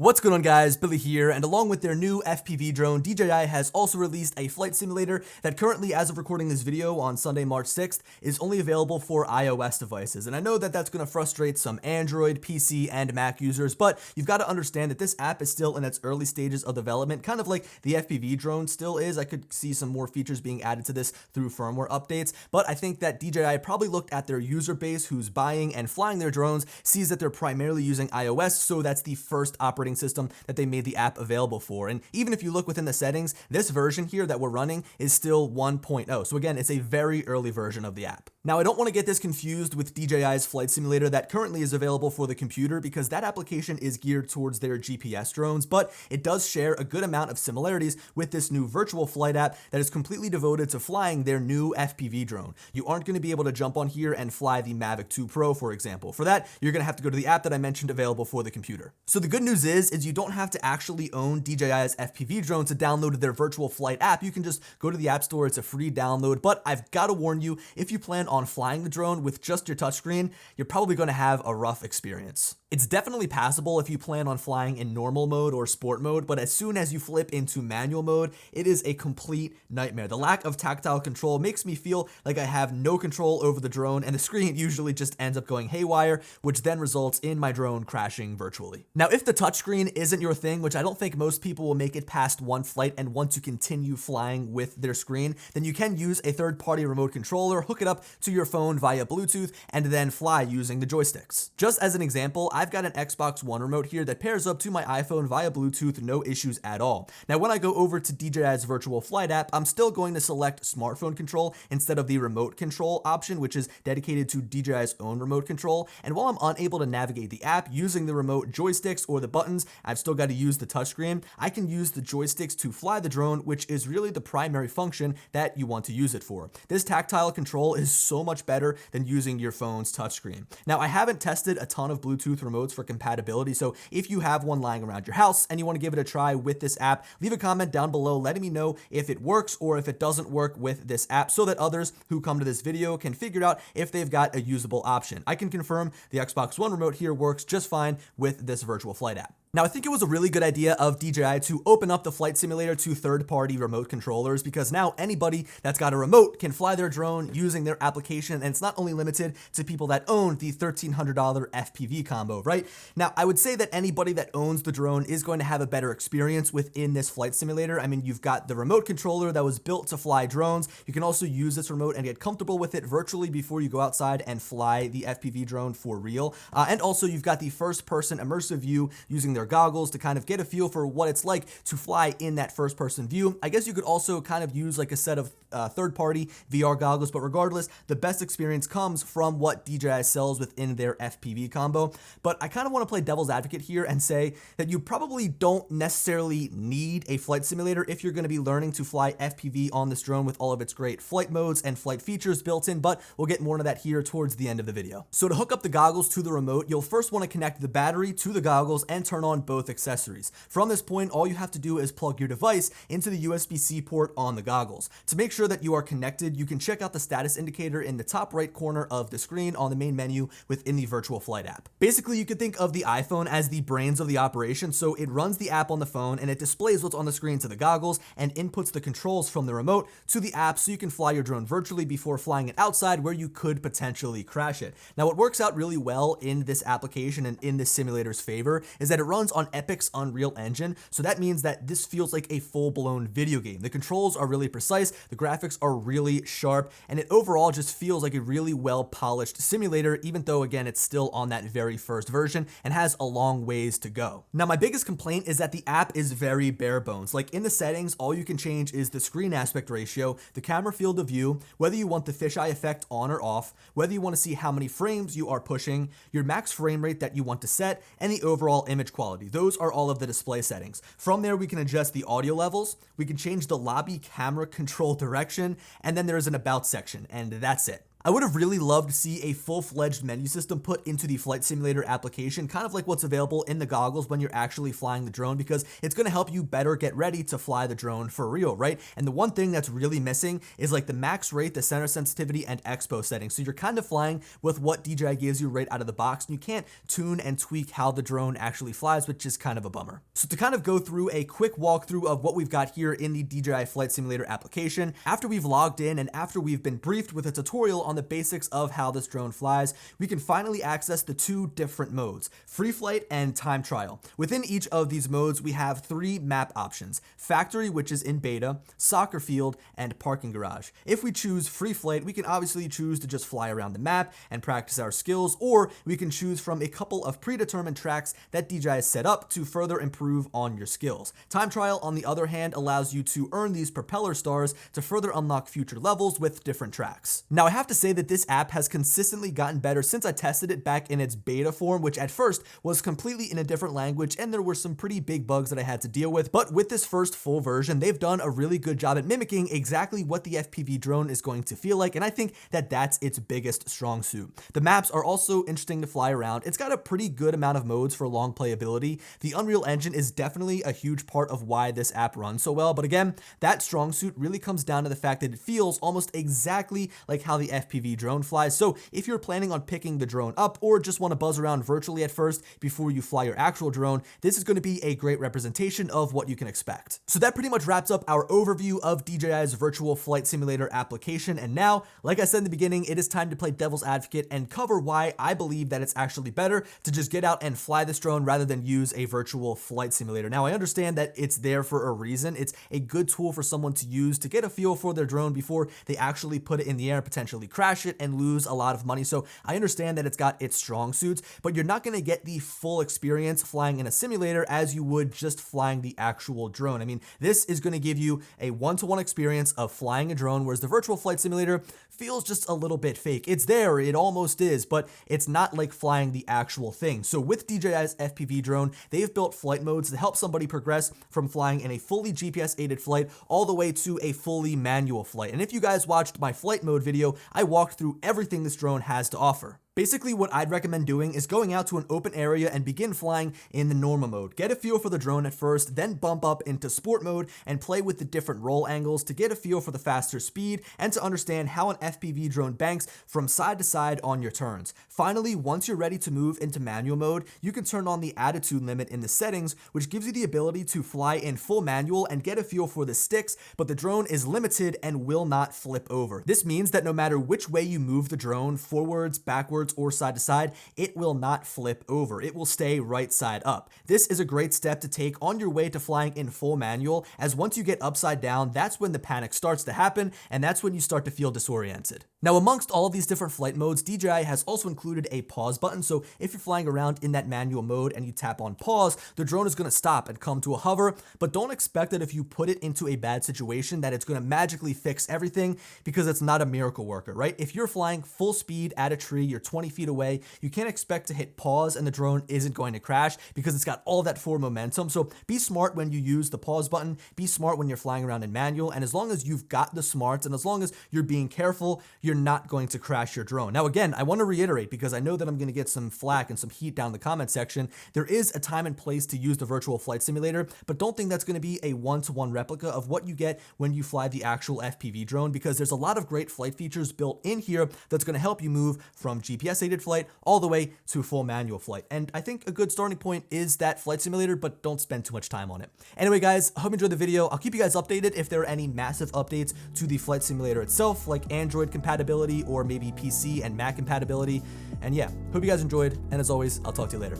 What's going on, guys? Billy here, and along with their new FPV drone, DJI has also released a flight simulator that currently, as of recording this video on Sunday, March 6th, is only available for iOS devices. And I know that that's going to frustrate some Android, PC, and Mac users, but you've got to understand that this app is still in its early stages of development, kind of like the FPV drone still is. I could see some more features being added to this through firmware updates, but I think that DJI probably looked at their user base who's buying and flying their drones, sees that they're primarily using iOS, so that's the first operating system that they made the app available for. And even if you look within the settings, this version here that we're running is still 1.0. So again, it's a very early version of the app. Now, I don't want to get this confused with DJI's flight simulator that currently is available for the computer, because that application is geared towards their GPS drones, but it does share a good amount of similarities with this new virtual flight app that is completely devoted to flying their new FPV drone. You aren't going to be able to jump on here and fly the Mavic 2 Pro, for example. For that, you're going to have to go to the app that I mentioned available for the computer. So the good news is you don't have to actually own DJI's FPV drone to download their virtual flight app. You can just go to the App Store. It's a free download, but I've got to warn you, if you plan on flying the drone with just your touchscreen, you're probably going to have a rough experience. It's definitely passable if you plan on flying in normal mode or sport mode, but as soon as you flip into manual mode, it is a complete nightmare. The lack of tactile control makes me feel like I have no control over the drone, and the screen usually just ends up going haywire, which then results in my drone crashing virtually. Now, if the touchscreen isn't your thing, which I don't think most people will make it past one flight and want to continue flying with their screen, then you can use a third-party remote controller, hook it up to your phone via Bluetooth, and then fly using the joysticks. Just as an example, I've got an Xbox One remote here that pairs up to my iPhone via Bluetooth, no issues at all. Now, when I go over to DJI's Virtual Flight app, I'm still going to select smartphone control instead of the remote control option, which is dedicated to DJI's own remote control. And while I'm unable to navigate the app using the remote joysticks or the buttons, I've still got to use the touchscreen. I can use the joysticks to fly the drone, which is really the primary function that you want to use it for. This tactile control is so much better than using your phone's touchscreen. Now, I haven't tested a ton of Bluetooth remotes for compatibility, so if you have one lying around your house and you want to give it a try with this app, leave a comment down below letting me know if it works or if it doesn't work with this app, so that others who come to this video can figure out if they've got a usable option. I can confirm the Xbox One remote here works just fine with this virtual flight app. Now, I think it was a really good idea of DJI to open up the flight simulator to third-party remote controllers, because now anybody that's got a remote can fly their drone using their application, and it's not only limited to people that own the $1,300 FPV combo, right? Now, I would say that anybody that owns the drone is going to have a better experience within this flight simulator. I mean, you've got the remote controller that was built to fly drones. You can also use this remote and get comfortable with it virtually before you go outside and fly the FPV drone for real. And also, you've got the first-person immersive view using their goggles to kind of get a feel for what it's like to fly in that first person view. I guess you could also kind of use like a set of third-party VR goggles, but regardless, the best experience comes from what DJI sells within their FPV combo. But I kind of want to play devil's advocate here and say that you probably don't necessarily need a flight simulator if you're going to be learning to fly FPV on this drone with all of its great flight modes and flight features built in, but we'll get more into that here towards the end of the video. So to hook up the goggles to the remote, you'll first want to connect the battery to the goggles and turn on both accessories. From this point, all you have to do is plug your device into the USB-C port on the goggles. To make sure that you are connected, you can check out the status indicator in the top right corner of the screen on the main menu within the Virtual Flight app. Basically, you could think of the iPhone as the brains of the operation, so it runs the app on the phone and it displays what's on the screen to the goggles and inputs the controls from the remote to the app so you can fly your drone virtually before flying it outside where you could potentially crash it. Now, what works out really well in this application and in this simulator's favor is that it runs on Epic's Unreal Engine, so that means that this feels like a full-blown video game. The controls are really precise, the graphics are really sharp, and it overall just feels like a really well-polished simulator, even though, again, it's still on that very first version and has a long ways to go. Now, my biggest complaint is that the app is very bare bones. Like, in the settings, all you can change is the screen aspect ratio, the camera field of view, whether you want the fisheye effect on or off, whether you want to see how many frames you are pushing, your max frame rate that you want to set, and the overall image quality. Those are all of the display settings. From there, we can adjust the audio levels, we can change the lobby camera control direction, and then there is an about section, and that's it. I would have really loved to see a full-fledged menu system put into the Flight Simulator application, kind of like what's available in the goggles when you're actually flying the drone, because it's going to help you better get ready to fly the drone for real, right? And the one thing that's really missing is like the max rate, the center sensitivity, and expo settings. So you're kind of flying with what DJI gives you right out of the box, and you can't tune and tweak how the drone actually flies, which is kind of a bummer. So to kind of go through a quick walkthrough of what we've got here in the DJI Flight Simulator application, after we've logged in and after we've been briefed with a tutorial on the basics of how this drone flies, we can finally access the two different modes, free flight and time trial. Within each of these modes, we have 3 map options: factory, which is in beta, soccer field, and parking garage. If we choose free flight, we can obviously choose to just fly around the map and practice our skills, or we can choose from a couple of predetermined tracks that DJI has set up to further improve on your skills. Time trial, on the other hand, allows you to earn these propeller stars to further unlock future levels with different tracks. Now, I have to say that this app has consistently gotten better since I tested it back in its beta form, which at first was completely in a different language and there were some pretty big bugs that I had to deal with. But with this first full version, they've done a really good job at mimicking exactly what the FPV drone is going to feel like, and I think that that's its biggest strong suit. The maps are also interesting to fly around. It's got a pretty good amount of modes for long playability. The Unreal Engine is definitely a huge part of why this app runs so well, but again, that strong suit really comes down to the fact that it feels almost exactly like how the FPV drone flies. So if you're planning on picking the drone up or just want to buzz around virtually at first before you fly your actual drone, this is going to be a great representation of what you can expect. So that pretty much wraps up our overview of DJI's Virtual Flight Simulator application. And now, like I said in the beginning, it is time to play devil's advocate and cover why I believe that it's actually better to just get out and fly this drone rather than use a virtual flight simulator. Now, I understand that it's there for a reason. It's a good tool for someone to use to get a feel for their drone before they actually put it in the air, potentially crash it and lose a lot of money. So I understand that it's got its strong suits, but you're not going to get the full experience flying in a simulator as you would just flying the actual drone. I mean, this is going to give you a one-to-one experience of flying a drone, whereas the virtual flight simulator feels just a little bit fake. It's there, it almost is, but it's not like flying the actual thing. So with DJI's FPV drone, they've built flight modes to help somebody progress from flying in a fully GPS-aided flight all the way to a fully manual flight. And if you guys watched my flight mode video, I walked through everything this drone has to offer. Basically, what I'd recommend doing is going out to an open area and begin flying in the normal mode. Get a feel for the drone at first, then bump up into sport mode and play with the different roll angles to get a feel for the faster speed and to understand how an FPV drone banks from side to side on your turns. Finally, once you're ready to move into manual mode, you can turn on the attitude limit in the settings, which gives you the ability to fly in full manual and get a feel for the sticks, but the drone is limited and will not flip over. This means that no matter which way you move the drone, forwards, backwards, or side to side, it will not flip over. It will stay right side up. This is a great step to take on your way to flying in full manual, as once you get upside down, that's when the panic starts to happen, and that's when you start to feel disoriented. Now, amongst all of these different flight modes, DJI has also included a pause button, so if you're flying around in that manual mode and you tap on pause, the drone is going to stop and come to a hover, but don't expect that if you put it into a bad situation that it's going to magically fix everything, because it's not a miracle worker, right? If you're flying full speed at a tree, you're 20 feet away, you can't expect to hit pause and the drone isn't going to crash because it's got all that forward momentum. So be smart when you use the pause button, be smart when you're flying around in manual, and as long as you've got the smarts and as long as you're being careful, you're not going to crash your drone. Now, again, I want to reiterate, because I know that I'm going to get some flack and some heat down in the comment section, there is a time and place to use the virtual flight simulator, but don't think that's going to be a one-to-one replica of what you get when you fly the actual FPV drone, because there's a lot of great flight features built in here that's going to help you move from GPS-aided flight all the way to full manual flight. And I think a good starting point is that flight simulator, but don't spend too much time on it. Anyway, guys, I hope you enjoyed the video. I'll keep you guys updated if there are any massive updates to the flight simulator itself, like Android compatibility or maybe PC and Mac compatibility. And yeah, hope you guys enjoyed. And as always, I'll talk to you later.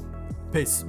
Peace.